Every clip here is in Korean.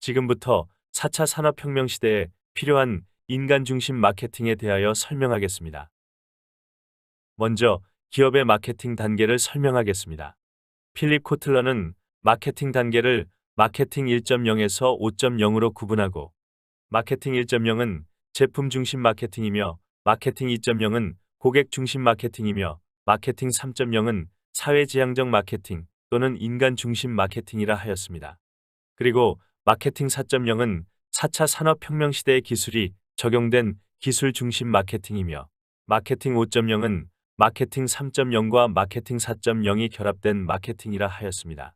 지금부터 4차 산업혁명 시대에 필요한 인간 중심 마케팅에 대하여 설명하겠습니다. 먼저 기업의 마케팅 단계를 설명하겠습니다. 필립 코틀러는 마케팅 단계를 마케팅 1.0에서 5.0으로 구분하고, 마케팅 1.0은 제품 중심 마케팅이며, 마케팅 2.0은 고객 중심 마케팅이며, 마케팅 3.0은 사회지향적 마케팅 또는 인간 중심 마케팅이라 하였습니다. 그리고 마케팅 4.0은 4차 산업혁명 시대의 기술이 적용된 기술 중심 마케팅이며, 마케팅 5.0은 마케팅 3.0과 마케팅 4.0이 결합된 마케팅이라 하였습니다.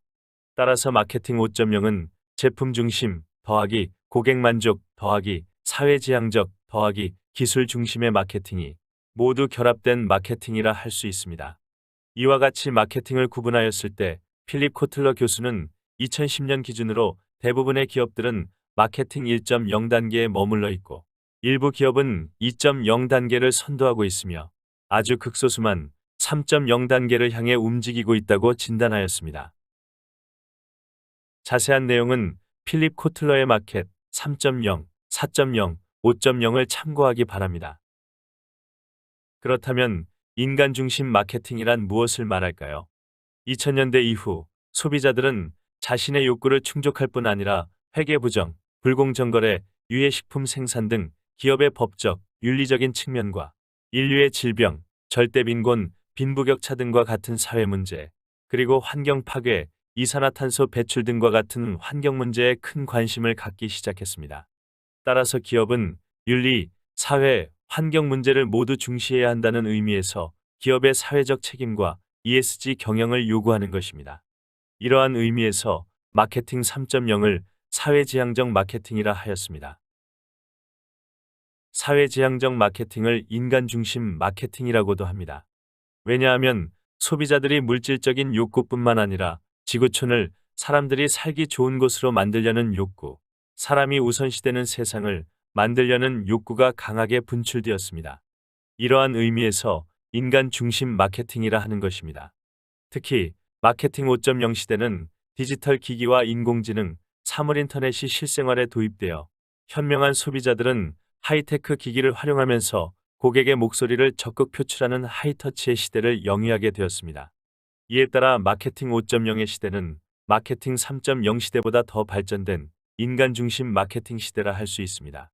따라서 마케팅 5.0은 제품 중심 더하기 고객 만족 더하기 사회지향적 더하기 기술 중심의 마케팅이 모두 결합된 마케팅이라 할 수 있습니다. 이와 같이 마케팅을 구분하였을 때 필립 코틀러 교수는 2010년 기준으로 대부분의 기업들은 마케팅 1.0 단계에 머물러 있고, 일부 기업은 2.0 단계를 선도하고 있으며 아주 극소수만 3.0 단계를 향해 움직이고 있다고 진단하였습니다. 자세한 내용은 필립 코틀러의 마켓 3.0, 4.0, 5.0을 참고하기 바랍니다. 그렇다면 인간 중심 마케팅이란 무엇을 말할까요? 2000년대 이후 소비자들은 자신의 욕구를 충족할 뿐 아니라 회계부정, 불공정거래, 유해식품 생산 등 기업의 법적, 윤리적인 측면과 인류의 질병, 절대빈곤, 빈부격차 등과 같은 사회 문제, 그리고 환경 파괴, 이산화탄소 배출 등과 같은 환경 문제에 큰 관심을 갖기 시작했습니다. 따라서 기업은 윤리, 사회, 환경 문제를 모두 중시해야 한다는 의미에서 기업의 사회적 책임과 ESG 경영을 요구하는 것입니다. 이러한 의미에서 마케팅 3.0을 사회지향적 마케팅이라 하였습니다. 사회지향적 마케팅을 인간 중심 마케팅이라고도 합니다. 왜냐하면 소비자들이 물질적인 욕구뿐만 아니라 지구촌을 사람들이 살기 좋은 곳으로 만들려는 욕구, 사람이 우선시되는 세상을 만들려는 욕구가 강하게 분출되었습니다. 이러한 의미에서 인간 중심 마케팅이라 하는 것입니다. 특히 마케팅 5.0 시대는 디지털 기기와 인공지능, 사물인터넷이 실생활에 도입되어 현명한 소비자들은 하이테크 기기를 활용하면서 고객의 목소리를 적극 표출하는 하이터치의 시대를 영위하게 되었습니다. 이에 따라 마케팅 5.0의 시대는 마케팅 3.0 시대보다 더 발전된 인간 중심 마케팅 시대라 할 수 있습니다.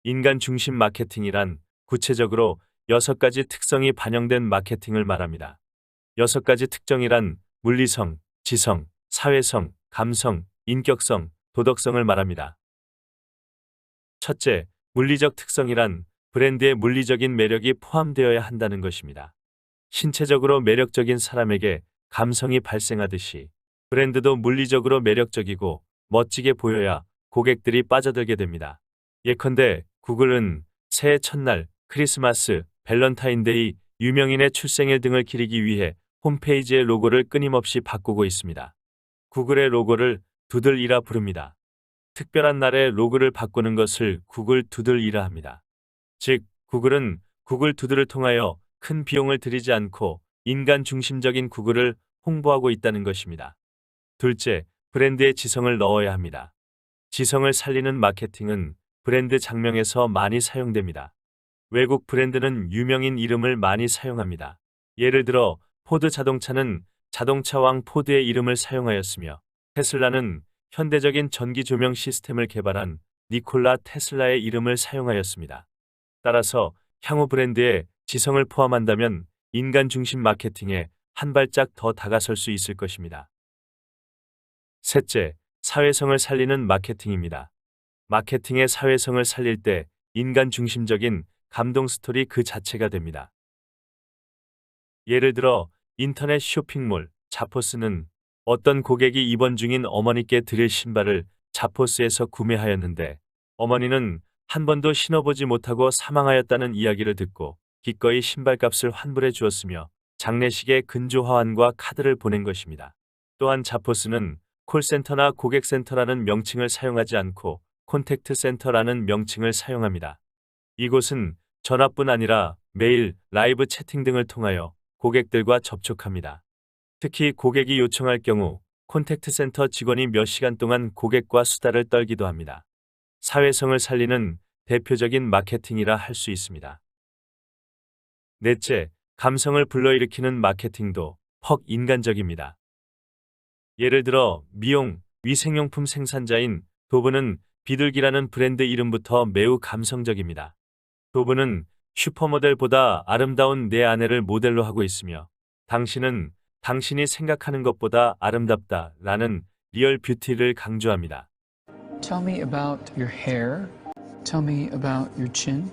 인간 중심 마케팅이란 구체적으로 6가지 특성이 반영된 마케팅을 말합니다. 6가지 특정이란 물리성, 지성, 사회성, 감성, 인격성, 도덕성을 말합니다. 첫째, 물리적 특성이란 브랜드의 물리적인 매력이 포함되어야 한다는 것입니다. 신체적으로 매력적인 사람에게 감성이 발생하듯이 브랜드도 물리적으로 매력적이고 멋지게 보여야 고객들이 빠져들게 됩니다. 예컨대 구글은 새해 첫날, 크리스마스, 밸런타인데이, 유명인의 출생일 등을 기리기 위해 홈페이지의 로고를 끊임없이 바꾸고 있습니다. 구글의 로고를 두들이라 부릅니다. 특별한 날에 로고를 바꾸는 것을 구글 두들이라 합니다. 즉, 구글은 구글 두들을 통하여 큰 비용을 들이지 않고 인간 중심적인 구글을 홍보하고 있다는 것입니다. 둘째, 브랜드의 지성을 넣어야 합니다. 지성을 살리는 마케팅은 브랜드 장명에서 많이 사용됩니다. 외국 브랜드는 유명인 이름을 많이 사용합니다. 예를 들어 포드 자동차는 자동차왕 포드의 이름을 사용하였으며, 테슬라는 현대적인 전기 조명 시스템을 개발한 니콜라 테슬라의 이름을 사용하였습니다. 따라서 향후 브랜드에 지성을 포함한다면 인간 중심 마케팅에 한 발짝 더 다가설 수 있을 것입니다. 셋째, 사회성을 살리는 마케팅입니다. 마케팅의 사회성을 살릴 때 인간 중심적인 감동 스토리 그 자체가 됩니다. 예를 들어 인터넷 쇼핑몰 자포스는 어떤 고객이 입원 중인 어머니께 드릴 신발을 자포스에서 구매하였는데, 어머니는 한 번도 신어보지 못하고 사망하였다는 이야기를 듣고 기꺼이 신발값을 환불해 주었으며 장례식에 근조화환과 카드를 보낸 것입니다. 또한 자포스는 콜센터나 고객센터라는 명칭을 사용하지 않고 콘택트 센터라는 명칭을 사용합니다. 이곳은 전화뿐 아니라 메일, 라이브 채팅 등을 통하여 고객들과 접촉합니다. 특히 고객이 요청할 경우 콘택트 센터 직원이 몇 시간 동안 고객과 수다를 떨기도 합니다. 사회성을 살리는 대표적인 마케팅이라 할 수 있습니다. 넷째, 감성을 불러일으키는 마케팅도 퍽 인간적입니다. 예를 들어 미용, 위생용품 생산자인 도브는 비둘기라는 브랜드 이름부터 매우 감성적입니다. 도브는 슈퍼모델보다 아름다운 내 아내를 모델로 하고 있으며 당신은 당신이 생각하는 것보다 아름답다 라는 리얼 뷰티를 강조합니다. Tell me about your hair. Tell me about your chin.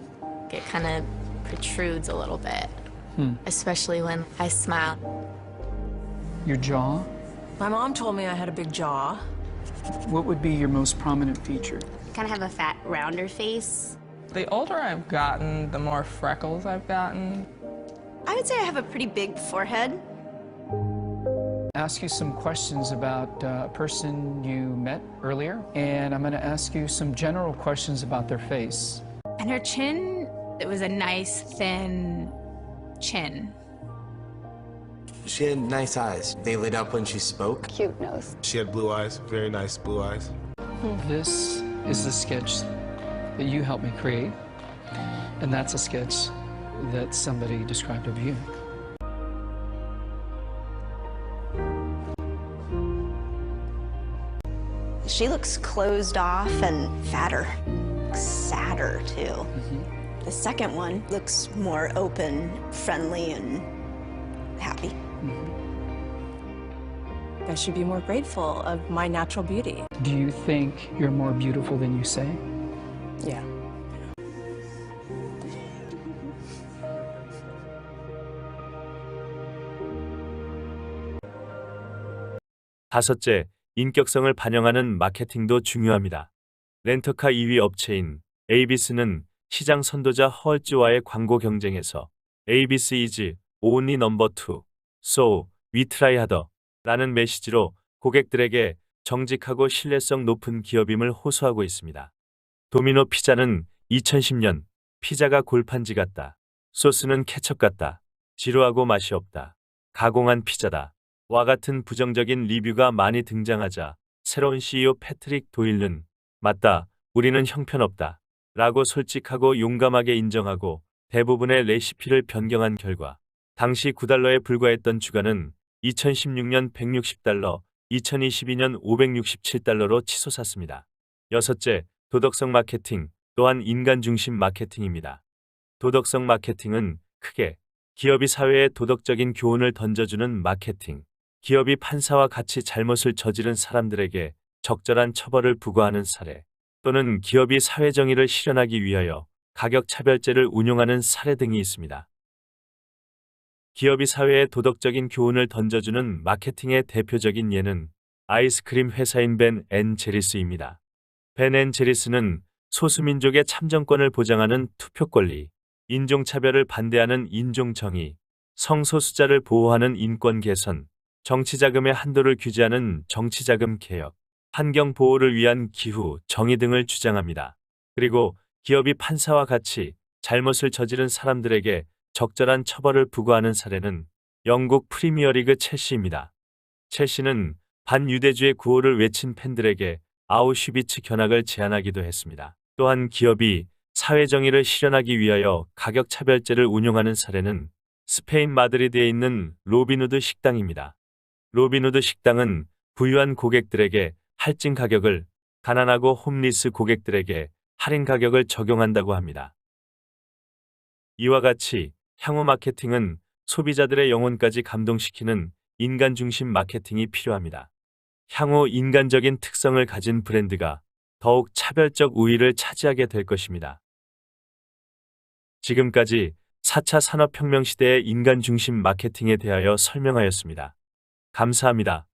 It kind of protrudes a little bit, especially when I smile. Your jaw. My mom told me I had a big jaw. What would be your most prominent feature? Kind of have a fat, rounder face. The older I've gotten, the more freckles I've gotten. I would say I have a pretty big forehead. Ask you some questions about a person you met earlier, and I'm going to ask you some general questions about their face. And her chin, it was a nice, thin chin. She had nice eyes. They lit up when she spoke. Cute nose. She had blue eyes, very nice blue eyes. This is the sketch that you helped me create, and that's a sketch that somebody described of you. She looks closed off and fatter. Sadder, too. The second one looks more open, friendly, and happy. I should be more grateful of my natural beauty. Do you think you're more beautiful than you say? Yeah. 다섯째, 인격성을 반영하는 마케팅도 중요합니다. 렌터카 2위 업체인 에이비스는 시장 선도자 허얼즈와의 광고 경쟁에서 에이비스 is only number 2, so we try harder 라는 메시지로 고객들에게 정직하고 신뢰성 높은 기업임을 호소하고 있습니다. 도미노 피자는 2010년 피자가 골판지 같다. 소스는 케첩 같다. 지루하고 맛이 없다. 가공한 피자다. 와 같은 부정적인 리뷰가 많이 등장하자 새로운 CEO 패트릭 도일은 맞다. 우리는 형편없다. 라고 솔직하고 용감하게 인정하고 대부분의 레시피를 변경한 결과 당시 $9에 불과했던 주가는 2016년 $160, 2022년 $567로 치솟았습니다. 여섯째, 도덕성 마케팅 또한 인간 중심 마케팅입니다. 도덕성 마케팅은 크게 기업이 사회에 도덕적인 교훈을 던져주는 마케팅, 기업이 판사와 같이 잘못을 저지른 사람들에게 적절한 처벌을 부과하는 사례, 또는 기업이 사회정의를 실현하기 위하여 가격차별제를 운용하는 사례 등이 있습니다. 기업이 사회에 도덕적인 교훈을 던져주는 마케팅의 대표적인 예는 아이스크림 회사인 벤 앤 제리스입니다. 벤 앤 제리스는 소수민족의 참정권을 보장하는 투표 권리, 인종차별을 반대하는 인종정의, 성소수자를 보호하는 인권 개선, 정치자금의 한도를 규제하는 정치자금 개혁, 환경보호를 위한 기후, 정의 등을 주장합니다. 그리고 기업이 판사와 같이 잘못을 저지른 사람들에게 적절한 처벌을 부과하는 사례는 영국 프리미어리그 첼시입니다. 첼시는 반유대주의 구호를 외친 팬들에게 아우슈비츠 견학을 제안하기도 했습니다. 또한 기업이 사회정의를 실현하기 위하여 가격차별제를 운용하는 사례는 스페인 마드리드에 있는 로빈후드 식당입니다. 로빈후드 식당은 부유한 고객들에게 할증 가격을, 가난하고 홈리스 고객들에게 할인 가격을 적용한다고 합니다. 이와 같이 향후 마케팅은 소비자들의 영혼까지 감동시키는 인간 중심 마케팅이 필요합니다. 향후 인간적인 특성을 가진 브랜드가 더욱 차별적 우위를 차지하게 될 것입니다. 지금까지 4차 산업혁명 시대의 인간 중심 마케팅에 대하여 설명하였습니다. 감사합니다.